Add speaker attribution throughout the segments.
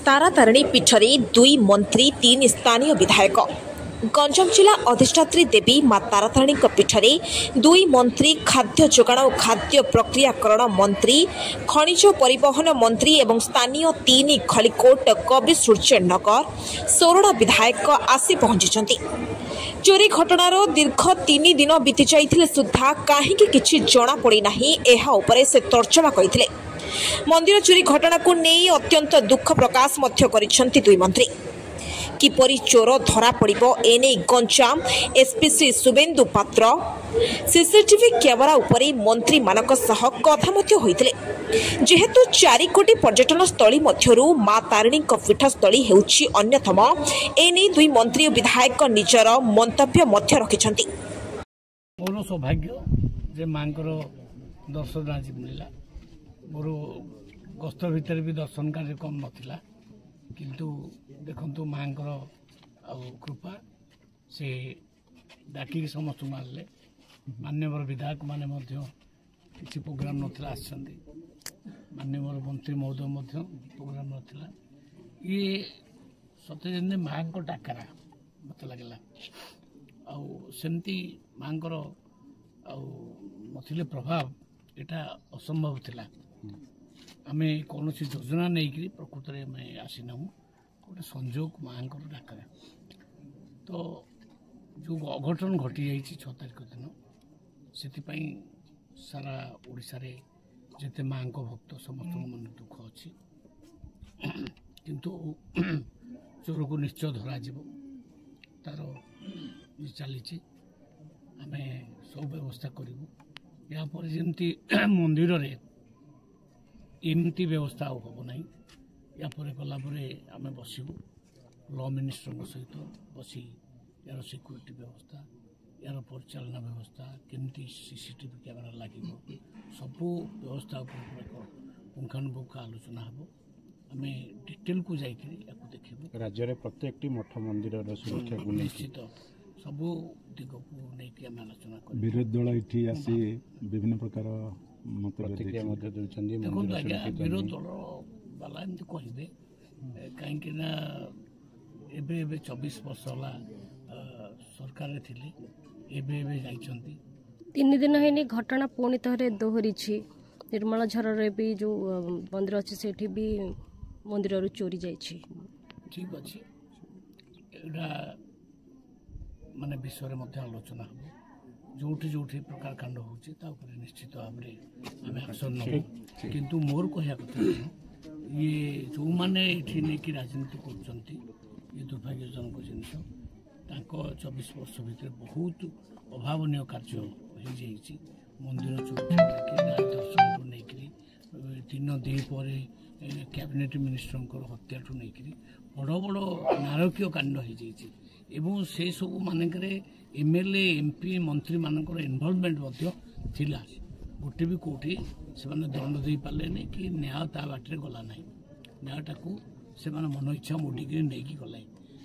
Speaker 1: तारातारिणी पीठरे 2 मंत्री 3 स्थानीय विधायक। गंजाम जिला अधिष्ठात्री देवी मां तारातारिणी पीठरे 2 मंत्री खाद्य जोगाण और खाद्य प्रक्रियाकरण मंत्री खनिज परिवहन मंत्री एवं स्थानीय 3 खलिकोट कवि सूर्यनगर सोरडा विधायक आसी पहुंची। चोरी घटनार दीर्घ 3 दिन बीती जाइथिले सुद्धा कहीं किछि जना पड़ी नाही एहा उपरे से तर्जमा करिथिले। मंदिर चोरी घटना को नहीं अत्यंत दुख प्रकाश करिसेंति 2 मंत्री। किपरि चोर धरा पड़िबो एने गंजाम एसपी श्री शुभेन्दु पात्र सीसीटीवी कैमेरा उपरे मंत्री मानक सह कथा मध्य होइतिले। जेहेतु 4 कोटी पर्यटन स्थली मध्यरु मां तारिणी पीठस्थली हेउछि अन्यतम एने 2 मंत्री और विधायक निजर मंतव्य मध्य रखिछंती।
Speaker 2: मोर सौभाग्य जे मांकर दर्शन आज मिला। मोर गस्त भितर भी दर्शन कार्य कम नथिला, किंतु देखंतु मांकर कृपा से डाकी समस्त मानले। मान्यवर विधायक माने मध्य किसी प्रोग्राम नथिला आछंती, मान्यवर मंत्री महोदय मध्य प्रोग्राम नथिला। ये सते जने मांको डाकरा मत लागला सेमती मांकर नथिले प्रभाव एटा असंभव थिला। आमे कौन योजना नहीं कि प्रकृत में आसीना गोटे संजोग माँ डाकरा तो जो अघटन घटी जाइए 6 तारिख दिन से सारा ओडिशा रे जेते माँ भक्त समस्त मन दुख अच्छी, किंतु चोर को निश्चय धरा तार चली आम सब व्यवस्था करूँ। या जमती मंदिर रे एमती व्यवस्था हम ना। या गलापर आम बसबू लॉ मिनिस्टर सहित बसी यार सिक्यूरीटी व्यवस्था यार परिचालना व्यवस्था केमती सीसीटीवी कैमेरा लगे सबू व्यवस्था पुंखानुपुंख आलोचना हम आम डिटेल को जाकि देखू।
Speaker 3: राज्य में प्रत्येक मठ मंदिर सुरक्षा को
Speaker 2: निश्चित सबू दिग को लेकिन आम आलोचना कर
Speaker 3: विरोधी दल ये आसी विभिन्न प्रकार
Speaker 2: देखो आज्ञा विरोध दल बाला एमती कहे कहीं 24 वर्ष है सरकार थिले एबे जाइछंती
Speaker 4: 3 दिन है घटना पुणी थे दोहरी। निर्मल झर भी जो मंदिर अच्छे से भी मंदिर चोरी जाइए।
Speaker 2: ठीक अच्छे माने विषय में आलोचना हम जोठी जोठी प्रकार कांड होपर निश्चित भाव में एक्शन नब। किंतु मोर कहया कथा ये जो मैंने ये राजनीति कर दुर्भाग्यजनक जिनस 24 वर्ष भितर बहुत अभावन कार्य हो जाइए। मंदिर चोरी दर्शन को लेकर दिन 2 पर कैबिनेट मिनिस्टर हत्या ठू नहीं बड़ बड़ नारकीय कांड हो जाइए। से सब मानक एमएलए एमपी मंत्री मानकर इनवॉल्वमेंट थिला। गोटे भी कौटी से दंड दे पारे नहीं कि न्याय ता बाटे गला ना। न्यायटा को से मन इच्छा मोड़िक नहीं गले।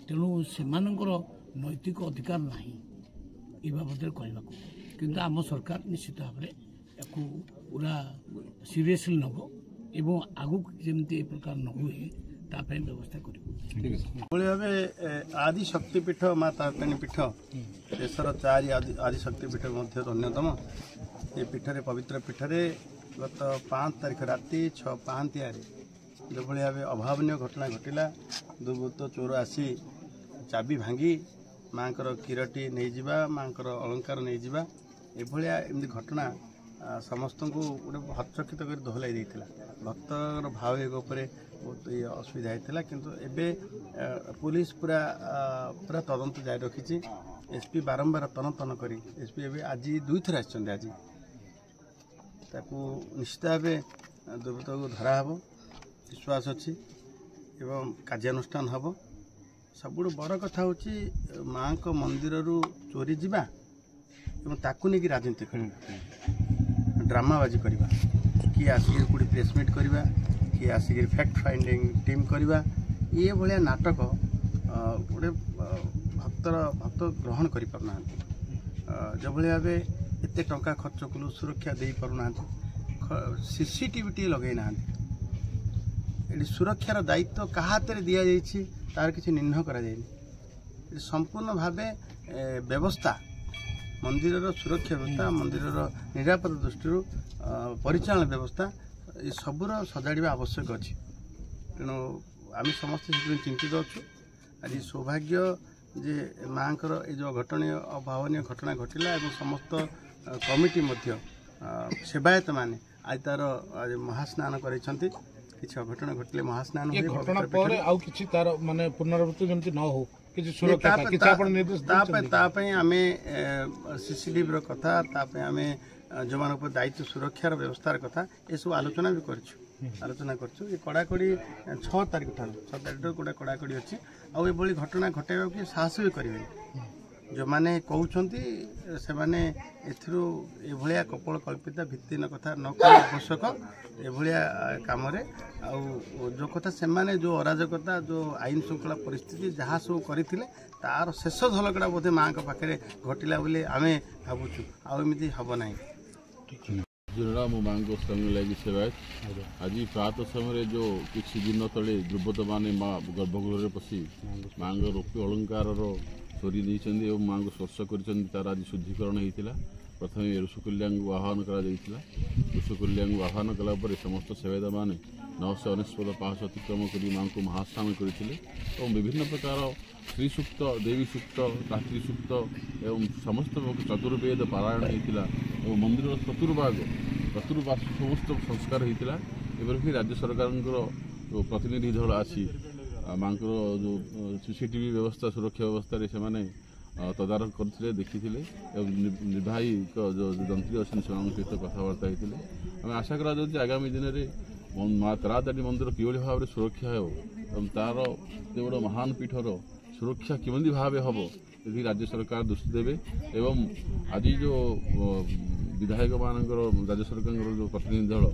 Speaker 2: तेणु से नैतिक अधिकार ना ये बाबद कहवा किंतु आम सरकार निश्चित भाव में या पूरा सीरियसली नब एवं आगु जमी प्रकार न हुए तापाई व्यवस्था कर।
Speaker 5: आदि शक्तिपीठ माँ तारातारिणी पीठ देशर 4 आदि शक्तिपीठ मध्य अन्यतम। ये पीठरे पवित्र पीठरे गत 5 तारिख राति 6 पांतियारे जो भाव अभावन घटना घटिला। दुर्बृत्त चोर आसी चाबी भांगी माँ किरटी नहीं जावा माँ अलंकार नहीं जावा एमती घटना समस्त को गोटे हतचकित कर दोहलाई देता। भक्तर भाव उपर बहुत ये असुविधा होता, किंतु एबे पुलिस पूरा पूरा तदंत जारी रखी। एसपी बारंबार तन करी एसपी एबे आज 2 थर आछन। आज ताकू निश्चित भाव दुर्बृत्त को धरा हम विश्वास अच्छी एवं कार्यानुष्ठान हम। सबुठ बड़ कथा हूँ माँ को मंदिर चोरी जावा ताकू नहीं राजनीति कर ड्रामाबाजी करवा किए आसिक कौटी प्रेसमिट करवा किए आसिक फैक्ट फाइंडिंग टीम करवा ये भाया नाटक गोटे भक्त ग्रहण कर पारना। जो भाव एत टंका खर्च कलु सुरक्षा दे पारना सीसीटीवी टी लगे ना ये सुरक्षार दायित्व क्या हाथ में दि जाइए तार किसी निर्णय करा जाए संपूर्ण भाव व्यवस्था मंदिर सुरक्षा व्यवस्था मंदिर निरापद दृष्टि परिचालन व्यवस्था ये सबूर सजाड़ा आवश्यक अच्छी तेणु आम समस्त चिंतित अच्छु आज सौभाग्य जे माँ ये जो घटना अभावनीय घटना घटला और समस्त कमिटी सेवायत माने आज तार आज महास्नान कर किसी अघटना घटले महास्नान
Speaker 6: माने पुनरावृत्ति जमती न हो
Speaker 5: आम सीसीटीवी कथा आम जो मान दायित्व सुरक्षार व्यवस्थार कथा ये सब आलोचना भी आलोचना कर कड़ाकड़ी 6 तारीख गोटे कड़ाकड़ी अच्छी आउ घटना घटाइबा कि साहस भी करेंगे जो मैंने कहते से मैंने एभलिया कपोल कल्पित भित्तिहीन कथा न करा आवश्यक एभलिया काम जो कथा से माने जो अराजकता जो आईन श्रृंखला परिस्थिति जहाँ सब करते तार शेष झलकटा बोधे माँ पाखे घटला बोली आम भावुँ आमती हम ना
Speaker 7: मो माँ को संग लगी सेवायत आज प्रातः समय जो किसी दिन तले दुर्बृत्त मैंने माँ गर्भगृह पशि माँ रौप्य अलंकार चोरी नहीं और माँ को स्पर्श कर आज शुद्धिकरण होता प्रथम ऋषिकुल्या आह्वान ऋषिकुल्या आह्वान कलापर समस्त सेवायत मैंने 999 पाहश अतिक्रम कर माँ को महास्नान करते विभिन्न प्रकार श्री सूक्त देवी सूक्त रात्रि सूक्त एवं समस्त चतुर्वेद पारायण होता और मंदिर चतुर्भाग समस्त संस्कार होता एवं राज्य सरकार जो प्रतिनिधि दल आसी माँ जो सीसीटीवी व्यवस्था सुरक्षा व्यवस्था से मैंने तदारख करते देखी निर्वाही जो जंत्री अच्छे सहित कथबार्ता होते आम आशा करा आगामी दिन में माँ तारातारिणी मंदिर किभली भाव सुरक्षा हो तार बड़ महान पीठर सुरक्षा किमती भाव हम ये राज्य सरकार दृष्टि देवे एवं आज जो विधायक मान राज्य सरकार जो प्रतिनिधि दल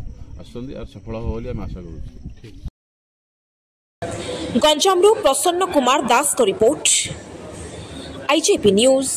Speaker 7: आसर सफल हो बोली आम आशा करूँ।
Speaker 1: गंजामरू प्रसन्न कुमार दास को रिपोर्ट आईजेपी न्यूज।